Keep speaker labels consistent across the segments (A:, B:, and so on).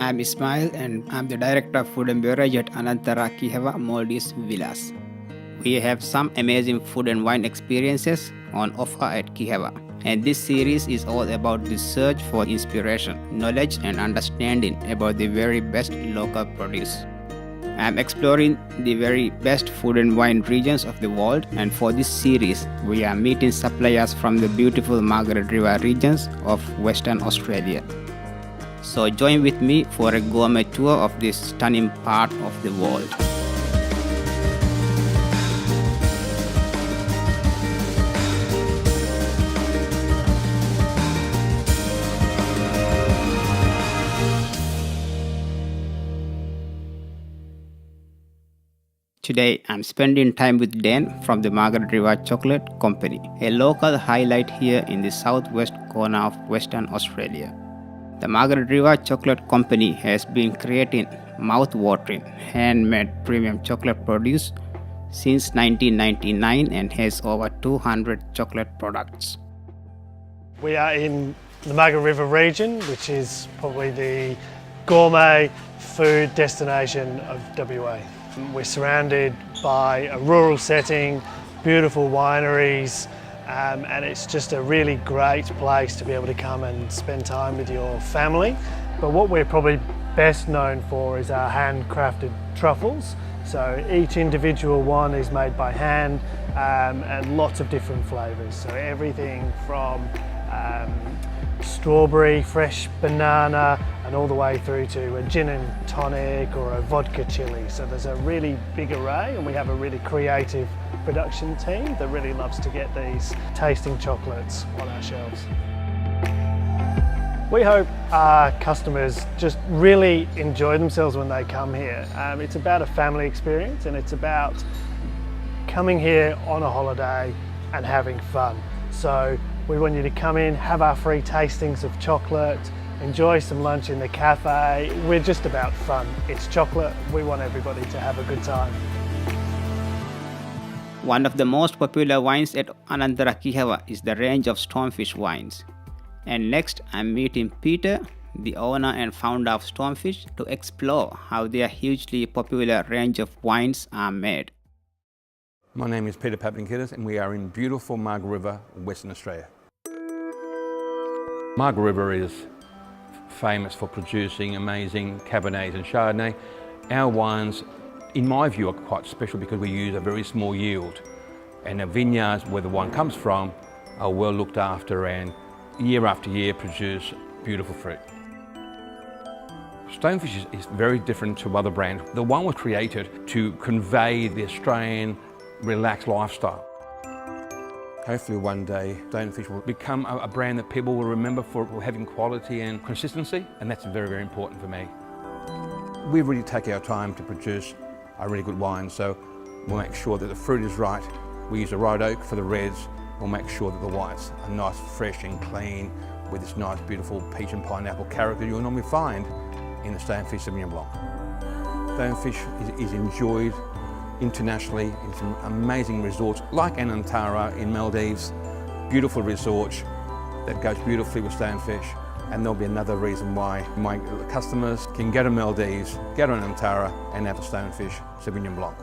A: I'm Ismail and I'm the Director of Food and Beverage at Anantara Kihavah Maldives Villas. We have some amazing food and wine experiences on offer at Kihavah. And this series is all about the search for inspiration, knowledge and understanding about the very best local produce. I'm exploring the very best food and wine regions of the world, and for this series, we are meeting suppliers from the beautiful Margaret River regions of Western Australia. So join with me for a gourmet tour of this stunning part of the world. Today, I'm spending time with Dan from the Margaret River Chocolate Company, a local highlight here in the southwest corner of Western Australia. The Margaret River Chocolate Company has been creating mouth-watering, handmade premium chocolate produce since 1999 and has over 200 chocolate products.
B: We are in the Margaret River region, which is probably the gourmet food destination of WA. We're surrounded by a rural setting, beautiful wineries, and it's just a really great place to be able to come and spend time with your family. But what we're probably best known for is our handcrafted truffles. So each individual one is made by hand and lots of different flavours. So everything from strawberry, fresh banana, and all the way through to a gin and tonic or a vodka chili. So there's a really big array, and we have a really creative production team that really loves to get these tasting chocolates on our shelves. We hope our customers just really enjoy themselves when they come here. It's about a family experience, and it's about coming here on a holiday and having fun. So we want you to come in, have our free tastings of chocolate, enjoy some lunch in the cafe. We're just about fun. It's chocolate. We want everybody to have a good time.
A: One of the most popular wines at Anantara Kihavah is the range of Stonefish wines. And next, I'm meeting Peter, the owner and founder of Stonefish, to explore how their hugely popular range of wines are made.
C: My name is Peter Papankidis, and we are in beautiful Margaret River, Western Australia. Margaret River is famous for producing amazing Cabernets and Chardonnay. Our wines, in my view, are quite special because we use a very small yield, and the vineyards where the wine comes from are well looked after and year after year produce beautiful fruit. Stonefish is very different to other brands. The wine was created to convey the Australian relaxed lifestyle. Hopefully one day Stonefish will become a brand that people will remember for having quality and consistency, and that's very, very important for me. We really take our time to produce a really good wine, so we'll make sure that the fruit is right. We use the right oak for the reds. We'll make sure that the whites are nice, fresh and clean with this nice, beautiful peach and pineapple character you'll normally find in the Stonefish Sauvignon Blanc. Stonefish is enjoyed internationally in some amazing resorts like Anantara in Maldives, beautiful resorts that goes beautifully with Stonefish, and there'll be another reason why my customers can go to Maldives, go to Anantara and have a Stonefish Sauvignon Blanc.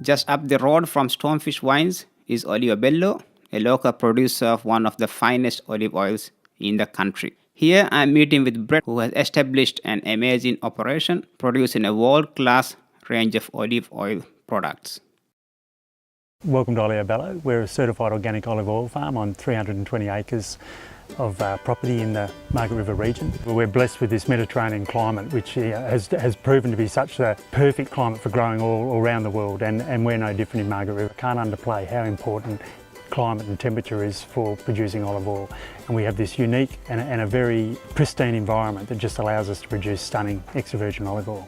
A: Just up the road from Stonefish Wines is Bello, a local producer of one of the finest olive oils in the country. Here I'm meeting with Brett, who has established an amazing operation producing a world-class range of olive oil products.
D: Welcome to Bello. We're a certified organic olive oil farm on 320 acres of property in the Margaret River region. We're blessed with this Mediterranean climate, which has proven to be such a perfect climate for growing all around the world, and we're no different in Margaret River. Can't underplay how important climate and temperature is for producing olive oil, and we have this unique and a very pristine environment that just allows us to produce stunning extra virgin olive oil.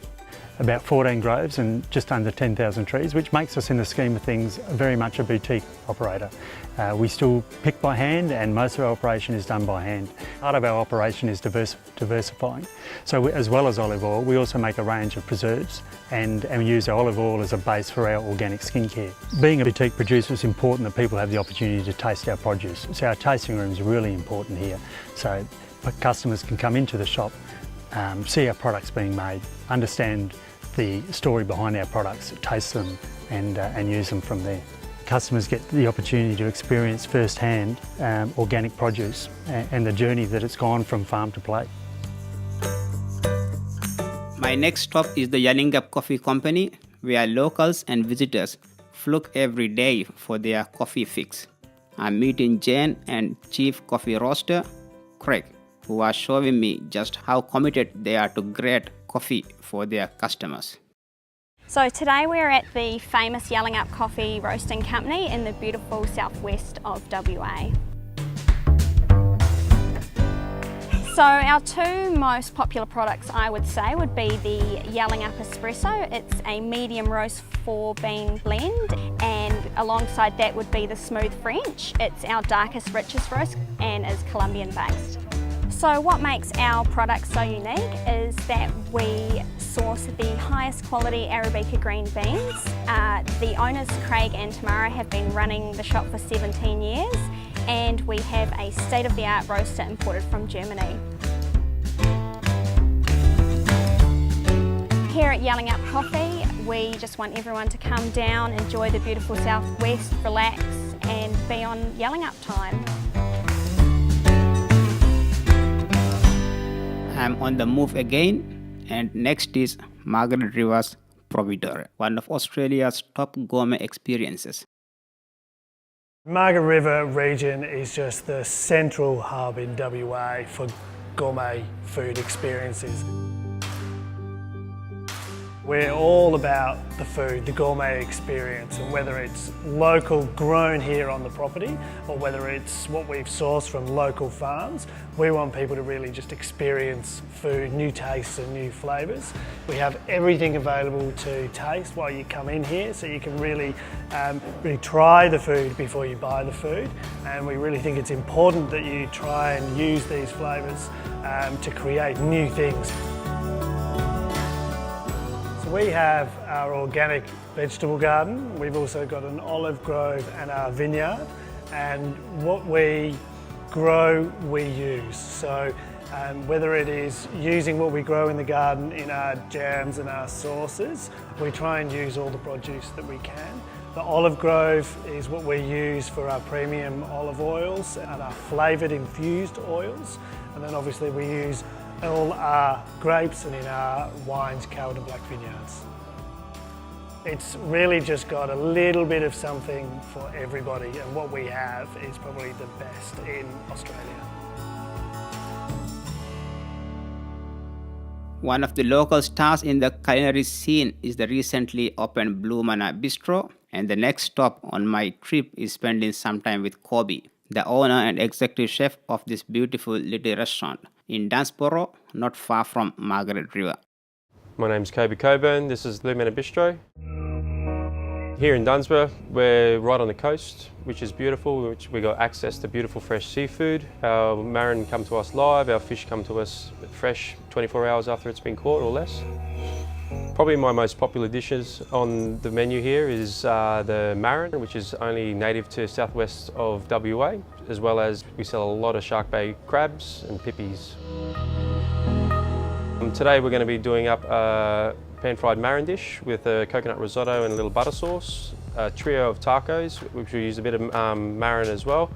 D: about 14 groves and just under 10,000 trees, which makes us, in the scheme of things, very much a boutique operator. We still pick by hand, and most of our operation is done by hand. Part of our operation is diversifying. So as well as olive oil, we also make a range of preserves and we use our olive oil as a base for our organic skincare. Being a boutique producer, it's important that people have the opportunity to taste our produce. So our tasting room is really important here. So customers can come into the shop, see our products being made, understand the story behind our products, taste them and use them from there. Customers get the opportunity to experience firsthand organic produce and the journey that it's gone from farm to plate.
A: My next stop is the Yalingap Coffee Company, where locals and visitors flock every day for their coffee fix. I'm meeting Jane and Chief Coffee Roaster, Craig, who are showing me just how committed they are to great coffee for their customers.
E: So today we're at the famous Yalingap Coffee Roasting Company in the beautiful southwest of WA. So our two most popular products, I would say, would be the Yalingap Espresso. It's a medium roast 4-bean blend, and alongside that would be the Smooth French. It's our darkest, richest roast and is Colombian based. So what makes our product so unique is that we source the highest quality Arabica green beans. The owners, Craig and Tamara, have been running the shop for 17 years, and we have a state-of-the-art roaster imported from Germany. Here at Yalingap Coffee, we just want everyone to come down, enjoy the beautiful southwest, relax and be on Yalingap time.
A: I'm on the move again, and next is Margaret River's Providore, one of Australia's top gourmet experiences.
B: Margaret River region is just the central hub in WA for gourmet food experiences. We're all about the food, the gourmet experience, and whether it's local grown here on the property or whether it's what we've sourced from local farms, we want people to really just experience food, new tastes and new flavours. We have everything available to taste while you come in here, so you can really try the food before you buy the food, and we really think it's important that you try and use these flavours to create new things. We have our organic vegetable garden. We've also got an olive grove and our vineyard, and what we grow, we use. So whether it is using what we grow in the garden in our jams and our sauces, we try and use all the produce that we can. The olive grove is what we use for our premium olive oils and our flavoured infused oils, and then obviously we use all our grapes and in our wines, Coward and Black vineyards. It's really just got a little bit of something for everybody, and what we have is probably the best in Australia.
A: One of the local stars in the culinary scene is the recently opened Blue Manna Bistro, and the next stop on my trip is spending some time with Kobe, the owner and executive chef of this beautiful little restaurant in Dunsborough, not far from Margaret River.
F: My name's Kobe Coburn, this is Blue Manna Bistro. Here in Dunsborough, we're right on the coast, which is beautiful, which we got access to beautiful fresh seafood. Our marron come to us live, our fish come to us fresh 24 hours after it's been caught or less. Probably my most popular dishes on the menu here is the marron, which is only native to southwest of WA, as well as we sell a lot of Shark Bay crabs and pippies. Today we're going to be doing up a pan-fried marron dish with a coconut risotto and a little butter sauce, a trio of tacos, which we use a bit of marron as well,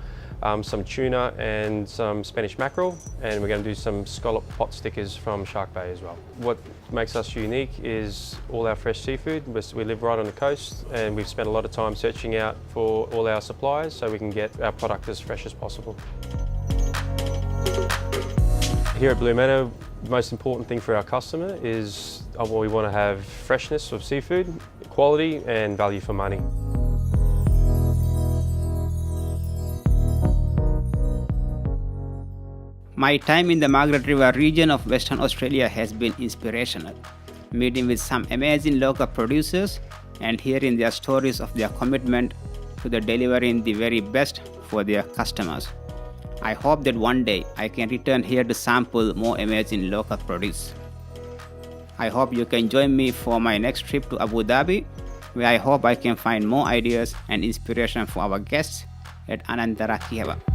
F: some tuna and some Spanish mackerel, and we're going to do some scallop pot stickers from Shark Bay as well. What makes us unique is all our fresh seafood. We live right on the coast, and we've spent a lot of time searching out for all our suppliers so we can get our product as fresh as possible. Here at Blue Manna, the most important thing for our customer is we want to have freshness of seafood, quality and value for money.
A: My time in the Margaret River region of Western Australia has been inspirational. meeting with some amazing local producers and hearing their stories of their commitment to the delivering the very best for their customers. I hope that one day I can return here to sample more amazing local produce. I hope you can join me for my next trip to Abu Dhabi, where I hope I can find more ideas and inspiration for our guests at Anantara Kihavah.